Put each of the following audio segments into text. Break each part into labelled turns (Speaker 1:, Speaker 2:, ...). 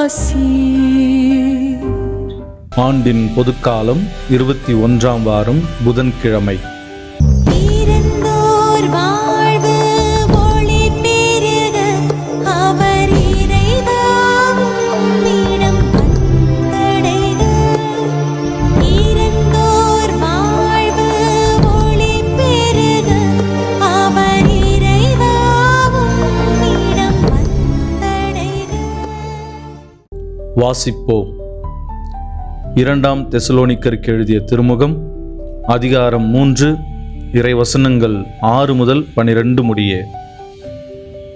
Speaker 1: ஆசீர்.
Speaker 2: ஆண்டின் பொதுக்காலம் 21ஆம் வாரம் புதன்கிழமை. வாசிப்போம். 2 தெசலோனிக்கருக்கு எழுதிய திருமுகம், அதிகாரம் 3, இறைவசனங்கள் 6 முதல் 12 முடிய.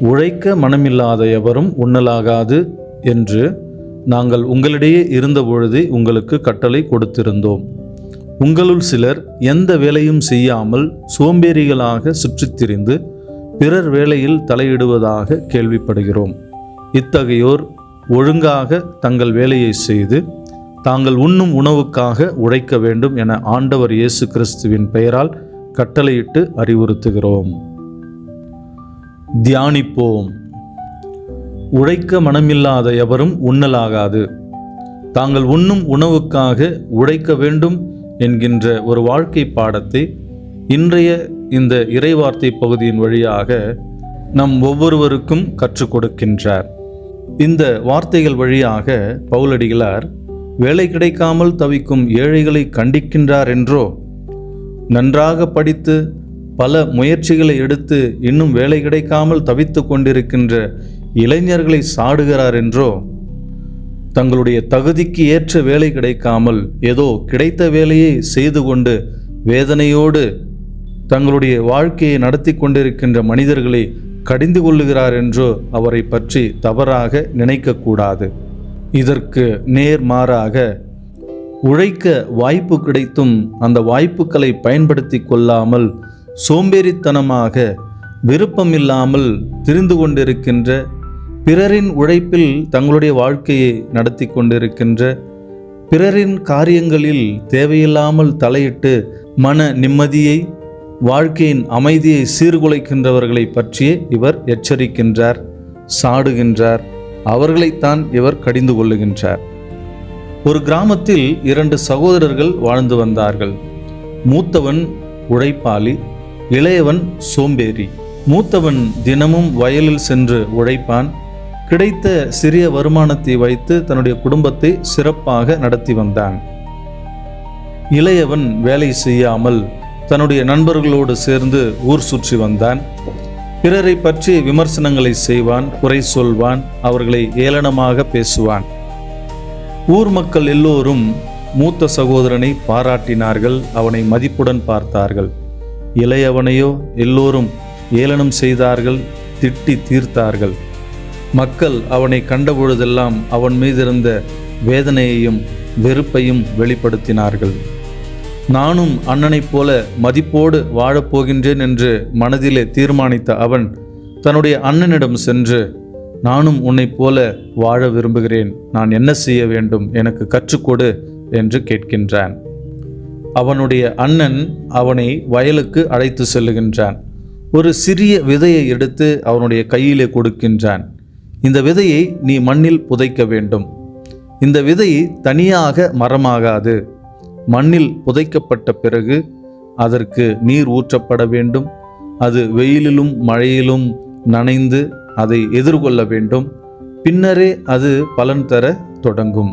Speaker 2: உழைக்க மனமில்லாத எவரும் உண்ணலாகாது என்று நாங்கள் உங்களிடையே இருந்தபொழுதே உங்களுக்கு கட்டளை கொடுத்திருந்தோம். உங்களுள் சிலர் எந்த வேலையும் செய்யாமல் சோம்பேறிகளாக சுற்றித் திரிந்து பிறர் வேலையில் தலையிடுவதாக கேள்விப்படுகிறோம். இத்தகையோர் ஒழுங்காக தங்கள் வேலையை செய்து தாங்கள் உண்ணும் உணவுக்காக உழைக்க வேண்டும் என ஆண்டவர் இயேசு கிறிஸ்துவின் பெயரால் கட்டளையிட்டு அறிவுறுத்துகிறோம். தியானிப்போம். உழைக்க மனமில்லாத எவரும் உண்ணலாகாது. தாங்கள் உண்ணும் உணவுக்காக உழைக்க வேண்டும் என்கின்ற ஒரு வாழ்க்கை பாடத்தை இன்றைய இந்த இறைவார்த்தை பகுதியின் வழியாக நம் ஒவ்வொருவருக்கும் கற்றுக் கொடுக்கின்றார். இந்த வார்த்தைகள் வழியாக பவுலடிகளார் வேலை கிடைக்காமல் தவிக்கும் ஏழைகளை கண்டிக்கின்றார் என்றோ, நன்றாக படித்து பல முயற்சிகளை எடுத்து இன்னும் வேலை கிடைக்காமல் தவித்து கொண்டிருக்கின்ற இளைஞர்களை சாடுகிறார் என்றோ, தங்களுடைய தகுதிக்கு ஏற்ற வேலை கிடைக்காமல் ஏதோ கிடைத்த வேலையை செய்து கொண்டு வேதனையோடு தங்களுடைய வாழ்க்கையை நடத்தி கொண்டிருக்கின்ற மனிதர்களை கடிந்து கொள்ளுகிறார் என்றோ அவரை பற்றி தவறாக நினைக்கக்கூடாது. இதற்கு நேர்மாறாக, உழைக்க வாய்ப்பு கிடைத்தும் அந்த வாய்ப்புகளை பயன்படுத்தி கொள்ளாமல் சோம்பேறித்தனமாக விருப்பமில்லாமல் திரிந்து கொண்டிருக்கின்ற, பிறரின் உழைப்பில் தங்களுடைய வாழ்க்கையை நடத்தி கொண்டிருக்கின்ற, பிறரின் காரியங்களில் தேவையில்லாமல் தலையிட்டு மன நிம்மதியை, வாழ்க்கையின் அமைதியை சீர்குலைக்கின்றவர்களை பற்றியே இவர் எச்சரிக்கின்றார், சாடுகின்றார். அவர்களைத்தான் இவர் கடிந்து கொள்ளுகின்றார். ஒரு கிராமத்தில் 2 சகோதரர்கள் வாழ்ந்து வந்தார்கள். மூத்தவன் உழைப்பாளி, இளையவன் சோம்பேறி. மூத்தவன் தினமும் வயலில் சென்று உழைப்பான். கிடைத்த சிறிய வருமானத்தை வைத்து தன்னுடைய குடும்பத்தை சிறப்பாக நடத்தி வந்தான். இளையவன் வேலை செய்யாமல் தன்னுடைய நண்பர்களோடு சேர்ந்து ஊர் சுற்றி வந்தான். பிறரை பற்றி விமர்சனங்களை செய்வான், குறை சொல்வான், அவர்களை ஏளனமாக பேசுவான். ஊர் மக்கள் எல்லோரும் மூத்த சகோதரனை பாராட்டினார்கள், அவனை மதிப்புடன் பார்த்தார்கள். இளையவனையோ எல்லோரும் ஏளனம் செய்தார்கள், திட்டி தீர்த்தார்கள். மக்கள் அவனை கண்டபொழுதெல்லாம் அவன் மீதிருந்த வேதனையையும் வெறுப்பையும் வெளிப்படுத்தினார்கள். நானும் அண்ணனைப் போல மதிப்போடு வாழப்போகின்றேன் என்று மனதிலே தீர்மானித்த அவன் தன்னுடைய அண்ணனிடம் சென்று, நானும் உன்னைப் போல வாழ விரும்புகிறேன், நான் என்ன செய்ய வேண்டும், எனக்கு கற்றுக்கொடு என்று கேட்கின்றான். அவனுடைய அண்ணன் அவனை வயலுக்கு அழைத்து செல்லுகின்றான். ஒரு சிறிய விதையை எடுத்து அவனுடைய கையிலே கொடுக்கின்றான். இந்த விதையை நீ மண்ணில் புதைக்க வேண்டும். இந்த விதை தனியாக மரமாகாது. மண்ணில் புதைக்கப்பட்ட பிறகு அதற்கு நீர் ஊற்றப்பட வேண்டும். அது வெயிலிலும் மழையிலும் நனைந்து அதை எதிர்கொள்ள வேண்டும். பின்னரே அது பலன் தர தொடங்கும்.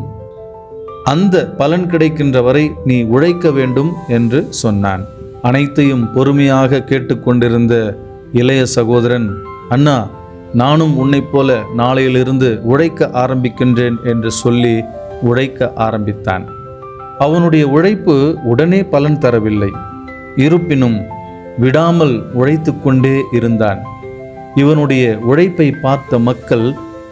Speaker 2: அந்த பலன் கிடைக்கின்ற வரை நீ உழைக்க வேண்டும் என்று சொன்னான். அனைத்தையும் பொறுமையாக கேட்டுக்கொண்டிருந்த இளைய சகோதரன், அண்ணா, நானும் உன்னைப் போல நாளையிலிருந்து உழைக்க ஆரம்பிக்கின்றேன் என்று சொல்லி உழைக்க ஆரம்பித்தான். அவனுடைய உழைப்பு உடனே பலன் தரவில்லை. இருப்பினும் விடாமல் உழைத்து கொண்டே இருந்தான். இவனுடைய உழைப்பை பார்த்த மக்கள்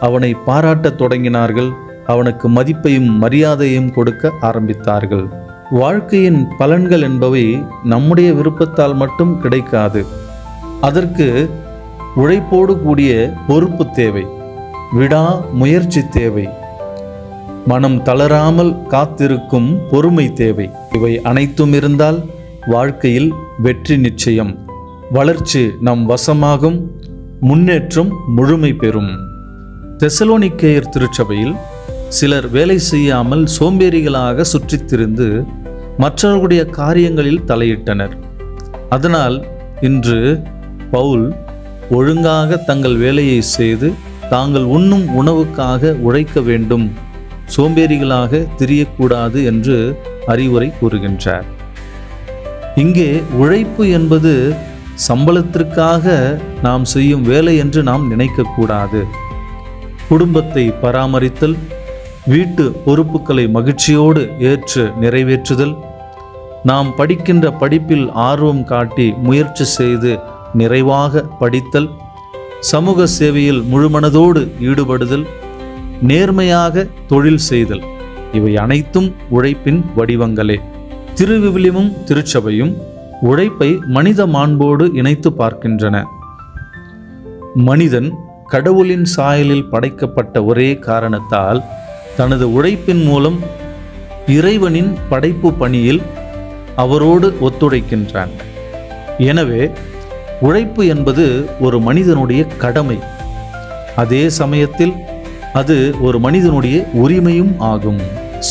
Speaker 2: அவனை பாராட்டத் தொடங்கினார்கள். அவனுக்கு மதிப்பையும் மரியாதையும் கொடுக்க ஆரம்பித்தார்கள். வாழ்க்கையின் பலன்கள் என்பவை நம்முடைய விருப்பத்தால் மட்டும் கிடைக்காது. அதற்கு உழைப்போடு கூடிய பொறுப்பு தேவை, விடா முயற்சி தேவை, மனம் தளராமல் காத்திருக்கும் பொறுமை தேவை. இவை அனைத்தும் இருந்தால் வாழ்க்கையில் வெற்றி நிச்சயம். வளர்ச்சி நம் வசமாகும், முன்னேற்றம் முழுமை பெறும். தெசலோனிக்கேயர் திருச்சபையில் சிலர் வேலை செய்யாமல் சோம்பேறிகளாக சுற்றித் திரிந்து மற்றவர்களுடைய காரியங்களில் தலையிட்டனர். அதனால் இன்று பவுல் ஒழுங்காக தங்கள் வேலையை செய்து தாங்கள் உண்ணும் உணவுக்காக உழைக்க வேண்டும், சோம்பேறிகளாக திரியக்கூடாது என்று அறிவுரை கூறுகின்றார். இங்கே உழைப்பு என்பது சம்பளத்திற்காக நாம் செய்யும் வேலை என்று நாம் நினைக்கக்கூடாது. குடும்பத்தை பராமரித்தல், வீட்டு பொறுப்புகளை மகிழ்ச்சியோடு ஏற்று நிறைவேற்றுதல், நாம் படிக்கின்ற படிப்பில் ஆர்வம் காட்டி முயற்சி செய்து நிறைவாக படித்தல், சமூக சேவையில் முழுமனதோடு ஈடுபடுதல், நேர்மையாக தொழில் செய்தல், இவை அனைத்தும் உழைப்பின் வடிவங்களே. திருவிவிலியமும் திருச்சபையும் உழைப்பை மனித மாண்போடு இணைத்து பார்க்கின்றன. மனிதன் கடவுளின் சாயலில் படைக்கப்பட்ட ஒரே காரணத்தால் தனது உழைப்பின் மூலம் இறைவனின் படைப்பு பணியில் அவரோடு ஒத்துழைக்கின்றான். எனவே உழைப்பு என்பது ஒரு மனிதனுடைய கடமை, அதே சமயத்தில் அது ஒரு மனிதனுடைய உரிமையும் ஆகும்.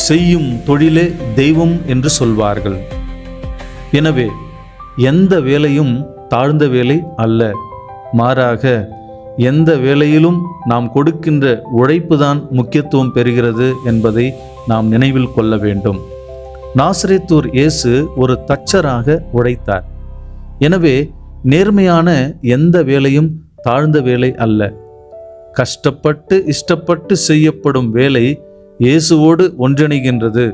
Speaker 2: செய்யும் தொழிலே தெய்வம் என்று சொல்வார்கள். எனவே எந்த வேலையும் தாழ்ந்த வேலை அல்ல, மாறாக எந்த வேலையிலும் நாம் கொடுக்கின்ற உழைப்புதான் முக்கியத்துவம் பெறுகிறது என்பதை நாம் நினைவில் கொள்ள வேண்டும். நாசரேத்தூர் இயேசு ஒரு தச்சராக உழைத்தார். எனவே நேர்மையான எந்த வேலையும் தாழ்ந்த வேலை அல்ல. கஷ்டப்பட்டு இஷ்டப்பட்டு செய்யப்படும் வேலை இயேசுவோடு ஒன்றிணைகின்றது.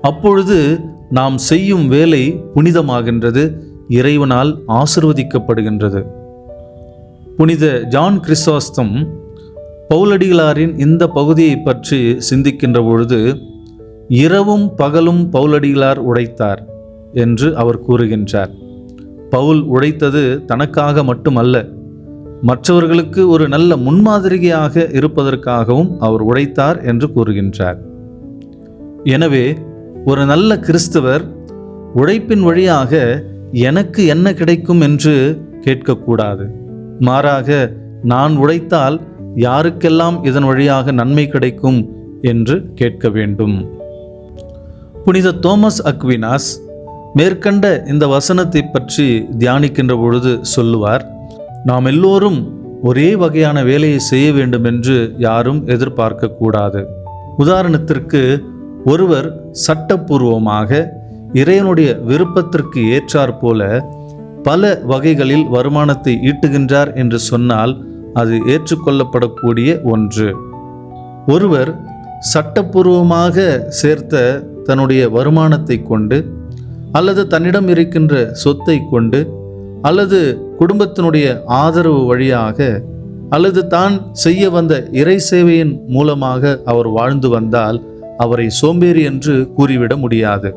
Speaker 2: அப்பொழுது நாம் செய்யும் வேலை புனிதமாகின்றது, இறைவனால் ஆசீர்வதிக்கப்படுகின்றது. புனித ஜான் கிறிஸ்தோஸ்தம் பவுலடிகளாரின் இந்த பகுதியை பற்றி சிந்திக்கின்ற பொழுது, இரவும் பகலும் பவுலடிகளார் உழைத்தார் என்று அவர் கூறுகின்றார். பவுல் உழைத்தது தனக்காக மட்டுமல்ல, மற்றவர்களுக்கு ஒரு நல்ல முன்மாதிரியாக இருப்பதற்காகவும் அவர் உழைத்தார் என்று கூறுகின்றார். எனவே ஒரு நல்ல கிறிஸ்தவர் உழைப்பின் வழியாக எனக்கு என்ன கிடைக்கும் என்று கேட்கக்கூடாது. மாறாக நான் உழைத்தால் யாருக்கெல்லாம் இதன் வழியாக நன்மை கிடைக்கும் என்று கேட்க வேண்டும். புனித தோமஸ் அக்வினாஸ் மேற்கண்ட இந்த வசனத்தை பற்றி தியானிக்கின்ற பொழுது சொல்லுவார், நாம் எல்லோரும் ஒரே வகையான வேலையை செய்ய வேண்டும் என்று யாரும் எதிர்பார்க்க கூடாது. உதாரணத்திற்கு, ஒருவர் சட்டப்பூர்வமாக இறைவனுடைய விருப்பத்திற்கு ஏற்றாற் போல பல வகைகளில் வருமானத்தை ஈட்டுகின்றார் என்று சொன்னால் அது ஏற்றுக்கொள்ளப்படக்கூடிய ஒன்று. ஒருவர் சட்டப்பூர்வமாக சேர்த்த தன்னுடைய வருமானத்தை கொண்டு, அல்லது தன்னிடம் இருக்கின்ற சொத்தை கொண்டு, அல்லது குடும்பத்தினுடைய ஆதரவு வழியாக, அல்லது தான் செய்ய வந்த இறை சேவையின் மூலமாக அவர் வாழ்ந்து வந்தால் அவரை சோம்பேறி என்று கூறிவிட முடியாது.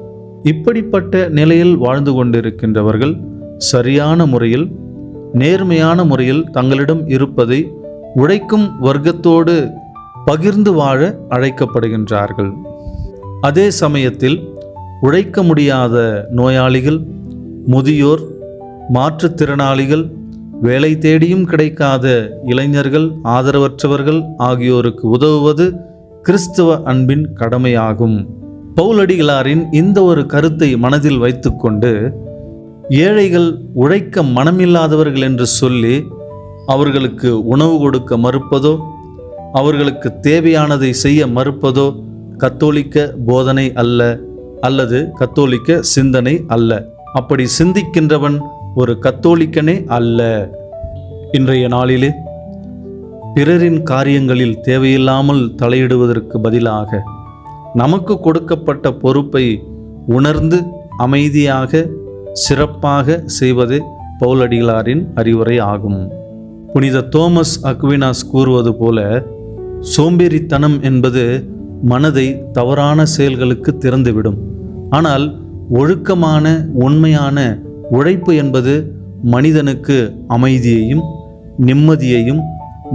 Speaker 2: இப்படிப்பட்ட நிலையில் வாழ்ந்து கொண்டிருக்கின்றவர்கள் சரியான முறையில், நேர்மையான முறையில் தங்களிடம் இருப்பதை உழைக்கும் வர்க்கத்தோடு பகிர்ந்து வாழ அழைக்கப்படுகின்றார்கள். அதே சமயத்தில் உழைக்க முடியாத நோயாளிகள், முதியோர், மாற்றுத்திறனாளிகள், வேலை தேடியும் கிடைக்காத இளைஞர்கள், ஆதரவற்றவர்கள் ஆகியோருக்கு உதவுவது கிறிஸ்தவ அன்பின் கடமையாகும். பவுலடிகளாரின் இந்த ஒரு கருத்தை மனதில் வைத்துக்கொண்டு, ஏழைகள் உழைக்க மனமில்லாதவர்கள் என்று சொல்லி அவர்களுக்கு உணவு கொடுக்க மறுப்பதோ, அவர்களுக்கு தேவையானதை செய்ய மறுப்பதோ கத்தோலிக்க போதனை அல்ல, அல்லது கத்தோலிக்க சிந்தனை அல்ல. அப்படி சிந்திக்கின்றவன் ஒரு கத்தோலிக்கனே அல்ல. இன்றைய நாளிலே பிறரின் காரியங்களில் தேவையில்லாமல் தலையிடுவதற்கு பதிலாக நமக்கு கொடுக்கப்பட்ட பொறுப்பை உணர்ந்து அமைதியாக சிறப்பாக செய்வது பவுலடிகளாரின் அறிவுரை ஆகும். புனித தோமஸ் அக்வினாஸ் கூறுவது போல, சோம்பேறித்தனம் என்பது மனதை தவறான செயல்களுக்கு திறந்துவிடும். ஆனால் ஒழுக்கமான உண்மையான உழைப்பு என்பது மனிதனுக்கு அமைதியையும் நிம்மதியையும்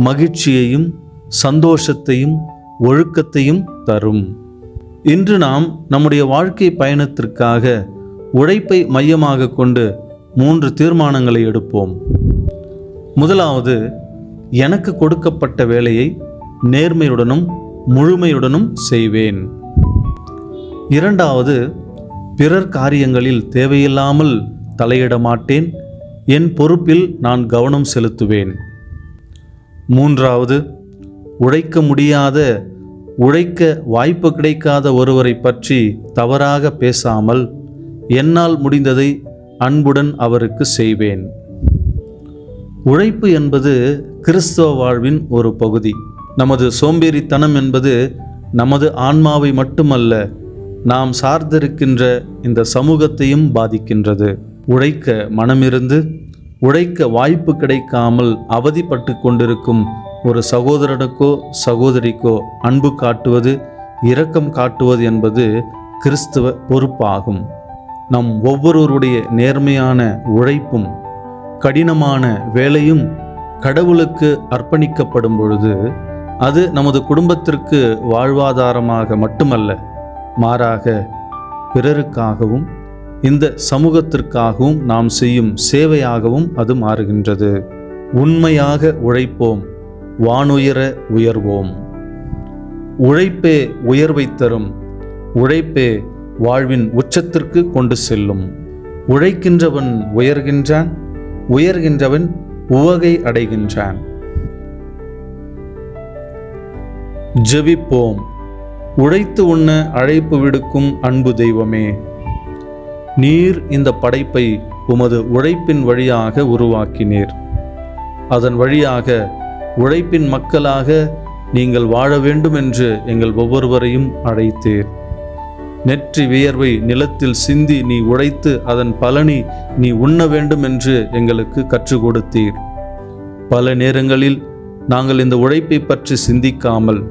Speaker 2: மகிழ்ச்சியையும் சந்தோஷத்தையும் ஒழுக்கத்தையும் தரும். இன்று நாம் நம்முடைய வாழ்க்கை பயணத்திற்காக உழைப்பை மையமாக கொண்டு 3 தீர்மானங்களை எடுப்போம். முதலாவது, எனக்கு கொடுக்கப்பட்ட வேலையை நேர்மையுடனும் முழுமையுடனும் செய்வேன். இரண்டாவது, பிறர் காரியங்களில் தேவையில்லாமல் தலையிட மாட்டேன். என் பொறுப்பில் நான் கவனம் செலுத்துவேன். மூன்றாவது, உழைக்க வாய்ப்பு கிடைக்காத ஒருவரை பற்றி தவறாக பேசாமல் என்னால் முடிந்ததை அன்புடன் அவருக்கு செய்வேன். உழைப்பு என்பது கிறிஸ்தவ வாழ்வின் ஒரு பகுதி. நமது சோம்பேறித்தனம் என்பது நமது ஆன்மாவை மட்டுமல்ல, நாம் சார்ந்திருக்கின்ற இந்த சமூகத்தையும் பாதிக்கின்றது. உழைக்க மனமிருந்து உழைக்க வாய்ப்பு கிடைக்காமல் அவதிப்பட்டு கொண்டிருக்கும் ஒரு சகோதரனுக்கோ சகோதரிக்கோ அன்பு காட்டுவது, இரக்கம் காட்டுவது என்பது கிறிஸ்தவ பொறுப்பாகும். நம் ஒவ்வொருவருடைய நேர்மையான உழைப்பும் கடினமான வேலையும் கடவுளுக்கு அர்ப்பணிக்கப்படும் பொழுது அது நமது குடும்பத்திற்கு வாழ்வாதாரமாக மட்டுமல்ல, மாறாக பிறருக்காகவும் இந்த சமூகத்திற்காகவும் நாம் செய்யும் சேவையாகவும் அது மாறுகின்றது. உண்மையாக உழைப்போம், வானுயர உயர்வோம். உழைப்பே உயர்வை தரும். உழைப்பே வாழ்வின் உச்சத்திற்கு கொண்டு செல்லும். உழைக்கின்றவன் உயர்கின்றான், உயர்கின்றவன் உவகை அடைகின்றான். ஜெபிப்போம். உழைத்து உண்ண அழைப்பு விடுக்கும் அன்பு தெய்வமே, நீர் இந்த படைப்பை உமது உழைப்பின் வழியாக உருவாக்கினீர். அதன் வழியாக உழைப்பின் மக்களாக நீங்கள் வாழ வேண்டும் என்று எங்கள் ஒவ்வொருவரையும் அழைத்தீர். நெற்றி வியர்வை நிலத்தில் சிந்தி நீ உழைத்து அதன் பலனை நீ உண்ண வேண்டும் என்று எங்களுக்கு கற்றுக் கொடுத்தீர். பல நேரங்களில் நாங்கள் இந்த உழைப்பை பற்றி சிந்திக்காமல்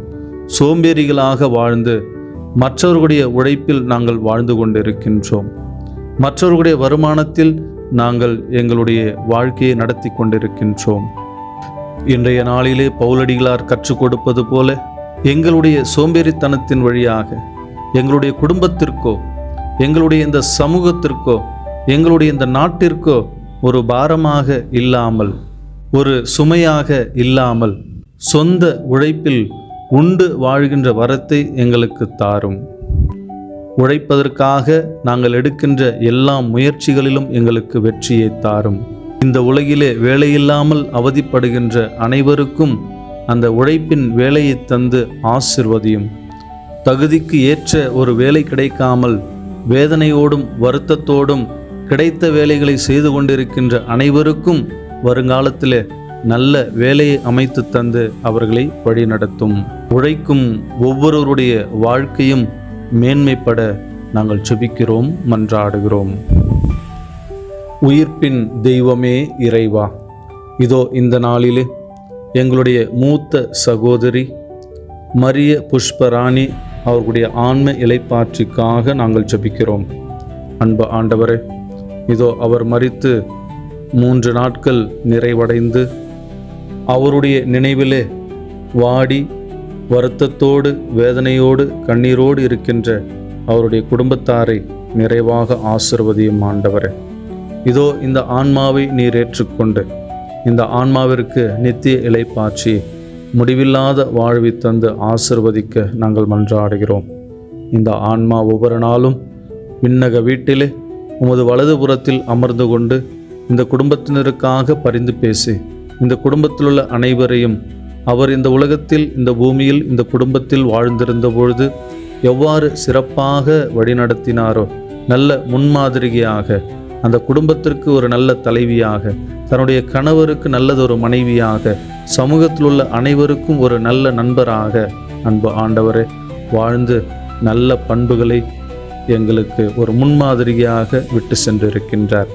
Speaker 2: சோம்பேறிகளாக வாழ்ந்து மற்றவர்களுடைய உழைப்பில் நாங்கள் வாழ்ந்து கொண்டிருக்கின்றோம். மற்றவர்களுடைய வருமானத்தில் நாங்கள் எங்களுடைய வாழ்க்கையை நடத்தி கொண்டிருக்கின்றோம். இன்றைய நாளிலே பவுலடிகளார் கற்றுக் கொடுப்பது போல எங்களுடைய சோம்பேறித்தனத்தின் வழியாக எங்களுடைய குடும்பத்திற்கோ எங்களுடைய இந்த சமூகத்திற்கோ எங்களுடைய இந்த நாட்டிற்கோ ஒரு பாரமாக இல்லாமல், ஒரு சுமையாக இல்லாமல், சொந்த உழைப்பில் உண்டு வாழ்கின்ற வரத்தை எங்களுக்கு தாரும். உழைப்பதற்காக நாங்கள் எடுக்கின்ற எல்லா முயற்சிகளிலும் எங்களுக்கு வெற்றியை தாரும். இந்த உலகிலே வேலையில்லாமல் அவதிப்படுகின்ற அனைவருக்கும் அந்த உழைப்பின் வேலையை தந்து ஆசிர்வதியும். தகுதிக்கு ஏற்ற ஒரு வேலை கிடைக்காமல் வேதனையோடும் வருத்தத்தோடும் கிடைத்த வேலைகளை செய்து கொண்டிருக்கின்ற அனைவருக்கும் வருங்காலத்திலே நல்ல வேலையை அமைத்து தந்து அவர்களை வழிநடத்தும். உழைக்கும் ஒவ்வொருவருடைய வாழ்க்கையும் மேன்மைப்பட நாங்கள் ஜெபிக்கிறோம், மன்றாடுகிறோம். உயிர்ப்பின் தெய்வமே இறைவா, இதோ இந்த நாளிலே எங்களுடைய மூத்த சகோதரி மரிய புஷ்பராணி அவர்களுடைய ஆன்ம இளைப்பாற்றிக்காக நாங்கள் ஜெபிக்கிறோம். அன்பு ஆண்டவரே, இதோ அவர் மரித்து 3 நாட்கள் நிறைவடைந்து அவருடைய நினைவிலே வாடி வருத்தத்தோடு வேதனையோடு கண்ணீரோடு இருக்கின்ற அவருடைய குடும்பத்தாரை நிறைவாக ஆசிர்வதியும் ஆண்டவரே. இதோ இந்த ஆன்மாவை நீர் ஏற்றுக்கொண்டு இந்த ஆன்மாவிற்கு நித்திய இளைப்பாற்றி முடிவில்லாத வாழ்வை தந்து ஆசிர்வதிக்க நாங்கள் மன்றாடுகிறோம். இந்த ஆன்மா ஒவ்வொரு நாளும் விண்ணக வீட்டிலே உமது வலதுபுறத்தில் அமர்ந்து கொண்டு இந்த குடும்பத்தினருக்காக பரிந்து பேசி இந்த குடும்பத்திலுள்ள அனைவரையும் அவர் இந்த உலகத்தில் இந்த பூமியில் இந்த குடும்பத்தில் வாழ்ந்திருந்த பொழுது எவ்வாறு சிறப்பாக வழிநடத்தினாரோ, நல்ல முன்மாதிரியாக அந்த குடும்பத்திற்கு ஒரு நல்ல தலைவியாக, தன்னுடைய கணவருக்கு நல்லதொரு மனைவியாக, சமூகத்தில் உள்ள அனைவருக்கும் ஒரு நல்ல நண்பராக அன்பு ஆண்டவரே வாழ்ந்து நல்ல பண்புகளை எங்களுக்கு ஒரு முன்மாதிரியாக விட்டு சென்றிருக்கின்றார்.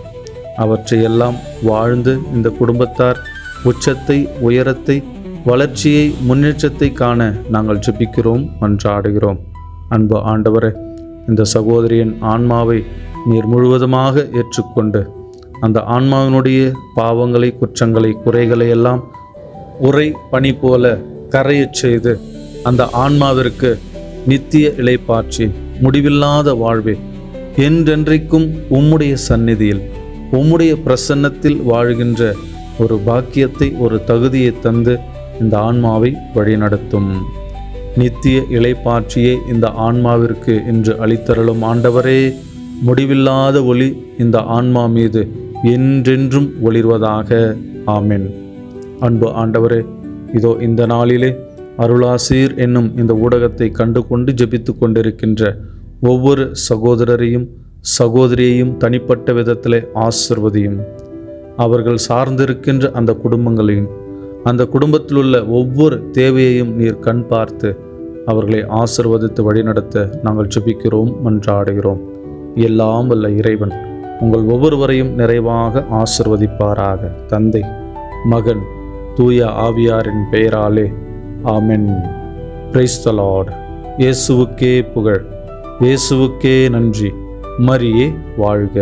Speaker 2: அவற்றையெல்லாம் வாழ்ந்து இந்த குடும்பத்தார் உச்சத்தை, உயரத்தை, வளர்ச்சியை, முன்னேற்றத்தை காண நாங்கள் ஜெபிக்கிறோம், மன்றாடுகிறோம். அன்பு ஆண்டவரே, இந்த சகோதரியின் ஆன்மாவை நீர் முழுவதுமாக ஏற்றுக்கொண்டு அந்த ஆன்மாவினுடைய பாவங்களை, குற்றங்களை, குறைகளை எல்லாம் உரை பனி போல கரையச் செய்து அந்த ஆன்மாவிற்கு நித்திய இளைப்பாற்றி முடிவில்லாத வாழ்வே என்றென்றைக்கும் உம்முடைய சந்நிதியில் உம்முடைய பிரசன்னத்தில் வாழ்கின்ற ஒரு பாக்கியத்தை, ஒரு தகுதியை தந்து இந்த ஆன்மாவை வழிநடத்தும். நித்திய இளைப்பாற்றியே இந்த ஆன்மாவிற்கு இன்று அளித்தருளும் ஆண்டவரே. முடிவில்லாத ஒளி இந்த ஆன்மா மீது என்றென்றும் ஒளிர்வதாக. ஆமென். அன்பு ஆண்டவரே, இதோ இந்த நாளிலே அருளாசீர் என்னும் இந்த ஊடகத்தை கண்டு கொண்டு ஜெபித்து கொண்டிருக்கின்ற ஒவ்வொரு சகோதரரையும் சகோதரியையும் தனிப்பட்ட விதத்திலே ஆசிர்வதியும். அவர்கள் சார்ந்திருக்கின்ற அந்த குடும்பங்களையும் அந்த குடும்பத்தில் உள்ள ஒவ்வொரு தேவையையும் நீர் கண் பார்த்து அவர்களை ஆசிர்வதித்து வழிநடத்த நாங்கள் ஜெபிக்கிறோம், மன்றாடுகிறோம். எல்லாம் வல்ல இறைவன் உங்கள் ஒவ்வொருவரையும் நிறைவாக ஆசிர்வதிப்பாராக. தந்தை, மகன், தூய ஆவியாரின் பெயராலே ஆமென். Praise the Lord. இயேசுவுக்கே புகழ், இயேசுவுக்கே நன்றி. மரியே வாழ்க.